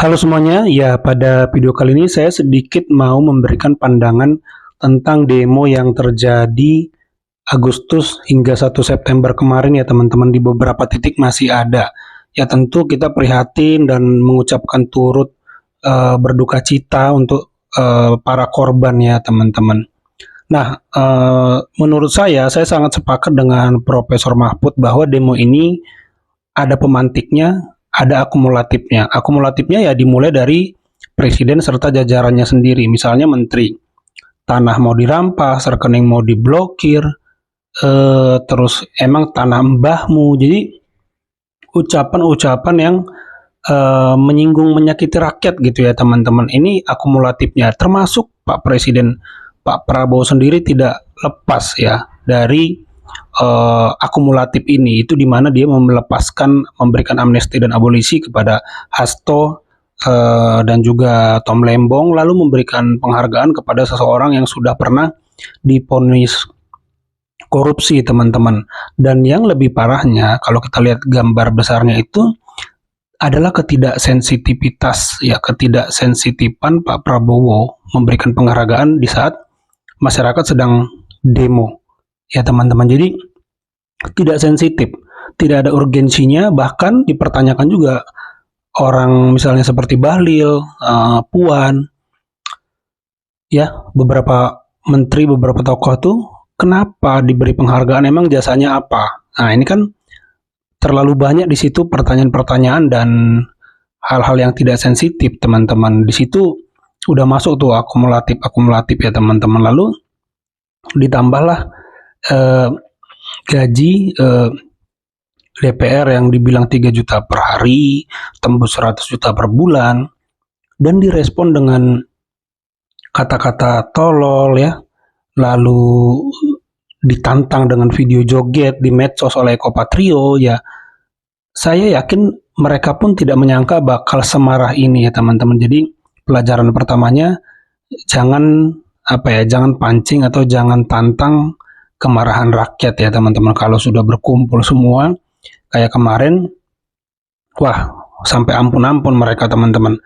Halo semuanya, ya pada video kali ini saya sedikit mau memberikan pandangan tentang demo yang terjadi Agustus hingga 1 September kemarin ya teman-teman, di beberapa titik masih ada. Ya tentu kita prihatin dan mengucapkan turut berduka cita untuk para korban ya teman-teman. Nah, menurut saya sangat sepakat dengan Profesor Mahfud bahwa demo ini ada pemantiknya, ada akumulatifnya. Akumulatifnya ya dimulai dari presiden serta jajarannya sendiri. Misalnya menteri, tanah mau dirampas, rekening mau diblokir, terus emang tanah mbahmu. Jadi ucapan-ucapan yang menyinggung, menyakiti rakyat gitu ya teman-teman. Ini akumulatifnya, termasuk Pak Presiden Pak Prabowo sendiri tidak lepas ya dari akumulatif ini, itu di mana dia memberikan amnesti dan abolisi kepada Hasto dan juga Tom Lembong, lalu memberikan penghargaan kepada seseorang yang sudah pernah divonis korupsi teman-teman. Dan yang lebih parahnya, kalau kita lihat gambar besarnya itu adalah ketidaksensitifan Pak Prabowo memberikan penghargaan di saat masyarakat sedang demo ya teman-teman. Jadi tidak sensitif, tidak ada urgensinya, bahkan dipertanyakan juga orang misalnya seperti Bahlil, Puan, ya beberapa menteri, beberapa tokoh tuh kenapa diberi penghargaan, emang jasanya apa? Nah ini kan terlalu banyak di situ pertanyaan-pertanyaan dan hal-hal yang tidak sensitif teman-teman. Di situ udah masuk tuh akumulatif ya teman-teman. Lalu ditambahlah gaji DPR yang dibilang 3 juta per hari, tembus 100 juta per bulan, dan direspon dengan kata-kata tolol ya, lalu ditantang dengan video joget di medsos oleh Kopatrio ya. Saya yakin mereka pun tidak menyangka bakal semarah ini ya teman-teman. Jadi pelajaran pertamanya, jangan jangan pancing atau jangan tantang kemarahan rakyat ya teman-teman. Kalau sudah berkumpul semua kayak kemarin, wah sampai ampun-ampun mereka teman-teman.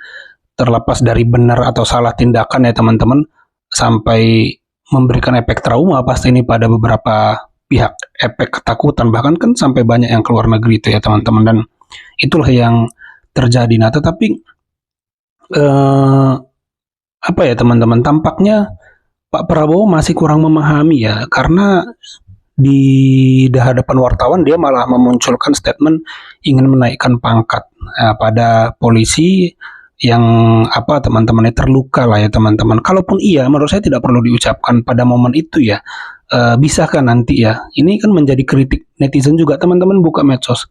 Terlepas dari benar atau salah tindakan ya teman-teman, sampai memberikan efek trauma pasti ini pada beberapa pihak, efek ketakutan, bahkan kan sampai banyak yang keluar negeri itu ya teman-teman. Dan itulah yang terjadi. Nah tetapi teman-teman, tampaknya Pak Prabowo masih kurang memahami ya, karena di hadapan wartawan dia malah memunculkan statement ingin menaikkan pangkat pada polisi yang teman-temannya terluka lah ya teman-teman. Kalaupun iya, menurut saya tidak perlu diucapkan pada momen itu ya. Bisakah nanti ya? Ini kan menjadi kritik netizen juga teman-teman, buka medsos.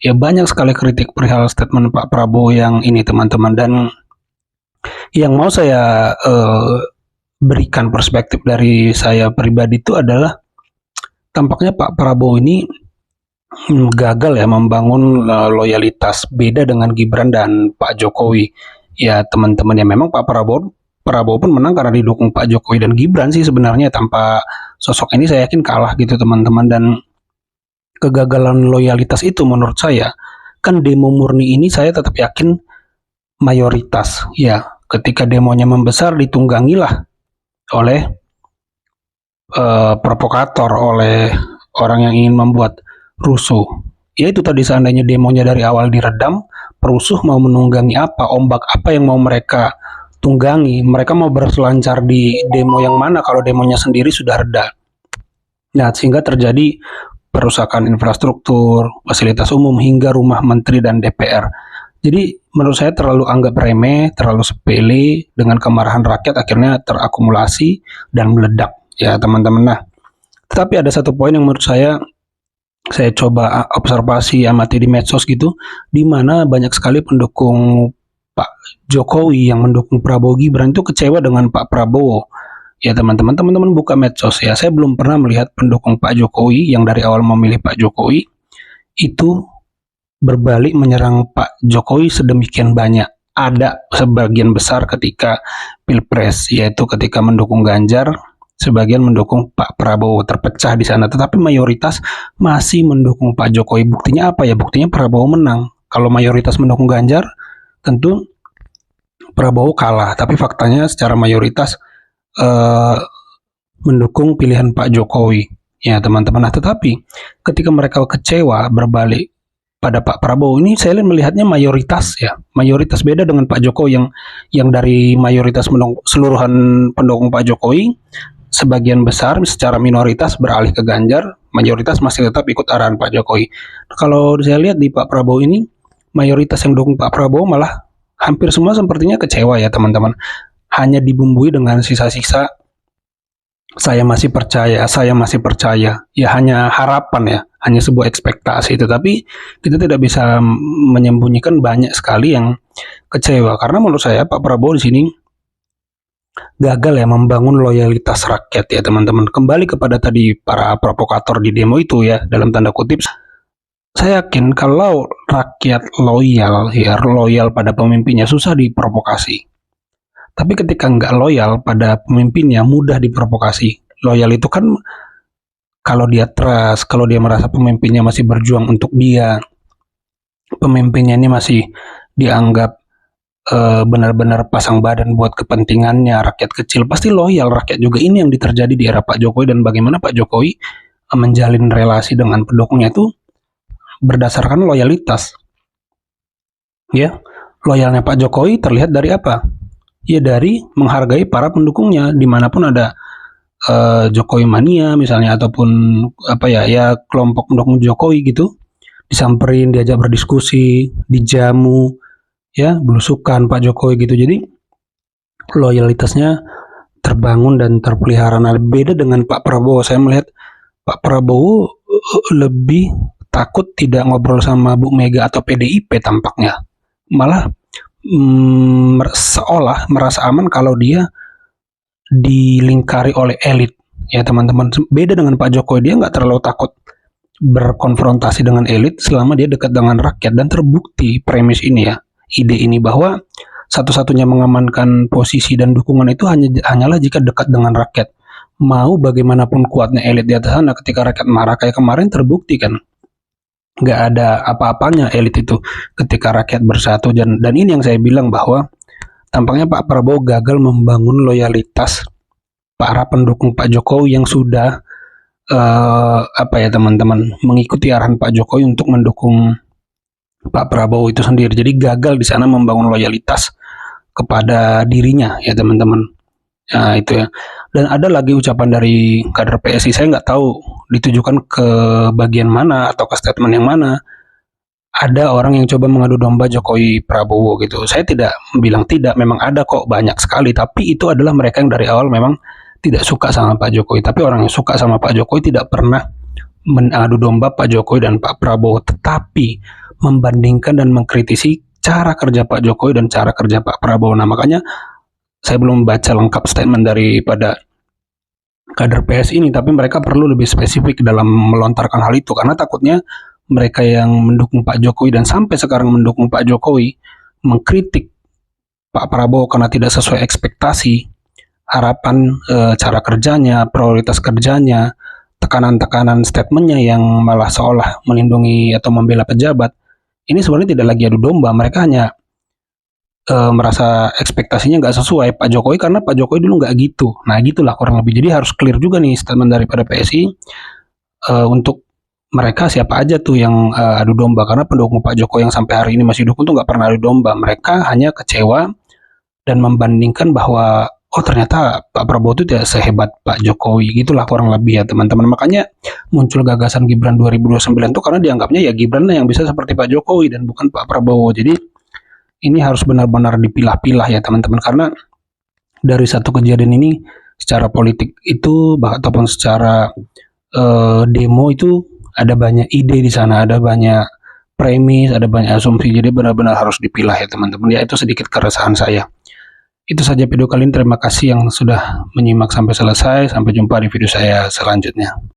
Ya banyak sekali kritik perihal statement Pak Prabowo yang ini teman-teman. Dan yang mau saya berikan perspektif dari saya pribadi itu adalah tampaknya Pak Prabowo ini gagal ya membangun loyalitas, beda dengan Gibran dan Pak Jokowi. Ya teman-teman, ya memang Pak Prabowo pun menang karena didukung Pak Jokowi dan Gibran sih sebenarnya. Tanpa sosok ini saya yakin kalah gitu teman-teman. Dan kegagalan loyalitas itu menurut saya, kan demo murni ini saya tetap yakin mayoritas ya. Ketika demonya membesar, ditunggangilah oleh provokator, oleh orang yang ingin membuat rusuh. Ya itu tadi, seandainya demonya dari awal diredam, perusuh mau menunggangi apa, ombak apa yang mau mereka tunggangi, mereka mau berselancar di demo yang mana kalau demonya sendiri sudah reda. Nah sehingga terjadi perusakan infrastruktur, fasilitas umum, hingga rumah menteri dan DPR. Jadi menurut saya terlalu anggap remeh, terlalu sepele, dengan kemarahan rakyat akhirnya terakumulasi dan meledak ya teman-teman. Nah, tetapi ada satu poin yang menurut saya coba observasi, amati di medsos gitu, di mana banyak sekali pendukung Pak Jokowi yang mendukung Prabowo Gibran itu kecewa dengan Pak Prabowo. Ya teman-teman, buka medsos ya. Saya belum pernah melihat pendukung Pak Jokowi yang dari awal memilih Pak Jokowi itu berbalik menyerang Pak Jokowi sedemikian banyak. Ada sebagian besar ketika Pilpres, yaitu ketika mendukung Ganjar, sebagian mendukung Pak Prabowo, terpecah di sana. Tetapi mayoritas masih mendukung Pak Jokowi. Buktinya apa ya? Buktinya Prabowo menang. Kalau mayoritas mendukung Ganjar, tentu Prabowo kalah, tapi faktanya secara mayoritas eh, mendukung pilihan Pak Jokowi. Ya teman-teman, nah tetapi ketika mereka kecewa berbalik pada Pak Prabowo ini, saya melihatnya mayoritas ya, mayoritas beda dengan Pak Jokowi yang dari mayoritas seluruhan pendukung Pak Jokowi, sebagian besar secara minoritas beralih ke Ganjar, mayoritas masih tetap ikut arahan Pak Jokowi. Kalau saya lihat di Pak Prabowo ini, mayoritas yang dukung Pak Prabowo malah hampir semua sepertinya kecewa ya teman-teman. Hanya dibumbui dengan sisa-sisa saya masih percaya. Ya hanya harapan ya, hanya sebuah ekspektasi. Tetapi kita tidak bisa menyembunyikan banyak sekali yang kecewa. Karena menurut saya Pak Prabowo di sini gagal ya membangun loyalitas rakyat ya teman-teman. Kembali kepada tadi para provokator di demo itu ya, dalam tanda kutip, saya yakin kalau rakyat loyal pada pemimpinnya susah diprovokasi. Tapi ketika nggak loyal pada pemimpinnya mudah diprovokasi. Loyal itu kan kalau dia trust, kalau dia merasa pemimpinnya masih berjuang untuk dia, pemimpinnya ini masih dianggap benar-benar pasang badan buat kepentingannya rakyat kecil, pasti loyal rakyat juga. Ini yang terjadi di era Pak Jokowi, dan bagaimana Pak Jokowi menjalin relasi dengan pendukungnya itu berdasarkan loyalitas. Ya, loyalnya Pak Jokowi terlihat dari apa? Ya dari menghargai para pendukungnya dimanapun ada Jokowi mania misalnya, ataupun apa ya kelompok pendukung Jokowi gitu, disamperin, diajak berdiskusi, dijamu, ya belusukan Pak Jokowi gitu. Jadi loyalitasnya terbangun dan terpelihara. Nah, beda dengan Pak Prabowo. Saya melihat Pak Prabowo lebih takut tidak ngobrol sama Bu Mega atau PDIP tampaknya. Malah seolah merasa aman kalau dia dilingkari oleh elit ya teman-teman. Beda dengan Pak Jokowi, dia nggak terlalu takut berkonfrontasi dengan elit selama dia dekat dengan rakyat. Dan terbukti premis ini ya, ide ini, bahwa satu-satunya mengamankan posisi dan dukungan itu hanyalah jika dekat dengan rakyat. Mau bagaimanapun kuatnya elit di atas sana, ketika rakyat marah kayak kemarin terbukti kan, nggak ada apa-apanya elit itu ketika rakyat bersatu. Dan ini yang saya bilang bahwa tampaknya Pak Prabowo gagal membangun loyalitas para pendukung Pak Jokowi yang sudah teman-teman mengikuti arahan Pak Jokowi untuk mendukung Pak Prabowo itu sendiri. Jadi gagal di sana membangun loyalitas kepada dirinya ya teman-teman. Nah itu ya. Dan ada lagi ucapan dari kader PSI, saya nggak tahu ditujukan ke bagian mana atau ke statement yang mana. Ada orang yang coba mengadu domba Jokowi Prabowo gitu. Saya tidak bilang tidak, memang ada kok, banyak sekali. Tapi itu adalah mereka yang dari awal memang tidak suka sama Pak Jokowi. Tapi orang yang suka sama Pak Jokowi tidak pernah mengadu domba Pak Jokowi dan Pak Prabowo. Tetapi membandingkan dan mengkritisi cara kerja Pak Jokowi dan cara kerja Pak Prabowo. Nah makanya saya belum baca lengkap statement daripada kader PS ini, tapi mereka perlu lebih spesifik dalam melontarkan hal itu, karena takutnya mereka yang mendukung Pak Jokowi dan sampai sekarang mendukung Pak Jokowi mengkritik Pak Prabowo karena tidak sesuai ekspektasi, harapan, cara kerjanya, prioritas kerjanya, tekanan-tekanan statementnya yang malah seolah melindungi atau membela pejabat. Ini sebenarnya tidak lagi adu domba, mereka hanya merasa ekspektasinya nggak sesuai Pak Jokowi karena Pak Jokowi dulu nggak gitu. Nah gitulah kurang lebih. Jadi harus clear juga nih statement daripada PSI untuk mereka siapa aja tuh yang adu domba, karena pendukung Pak Jokowi yang sampai hari ini masih dukung tuh nggak pernah adu domba. Mereka hanya kecewa dan membandingkan bahwa oh ternyata Pak Prabowo itu tidak sehebat Pak Jokowi. Gitulah kurang lebih ya teman-teman. Makanya muncul gagasan Gibran 2029 tuh karena dianggapnya ya Gibran yang bisa seperti Pak Jokowi dan bukan Pak Prabowo. Jadi ini harus benar-benar dipilah-pilah ya teman-teman, karena dari satu kejadian ini secara politik itu ataupun secara demo itu ada banyak ide di sana, ada banyak premis, ada banyak asumsi. Jadi benar-benar harus dipilah ya teman-teman. Ya itu sedikit keresahan saya. Itu saja video kali ini. Terima kasih yang sudah menyimak sampai selesai. Sampai jumpa di video saya selanjutnya.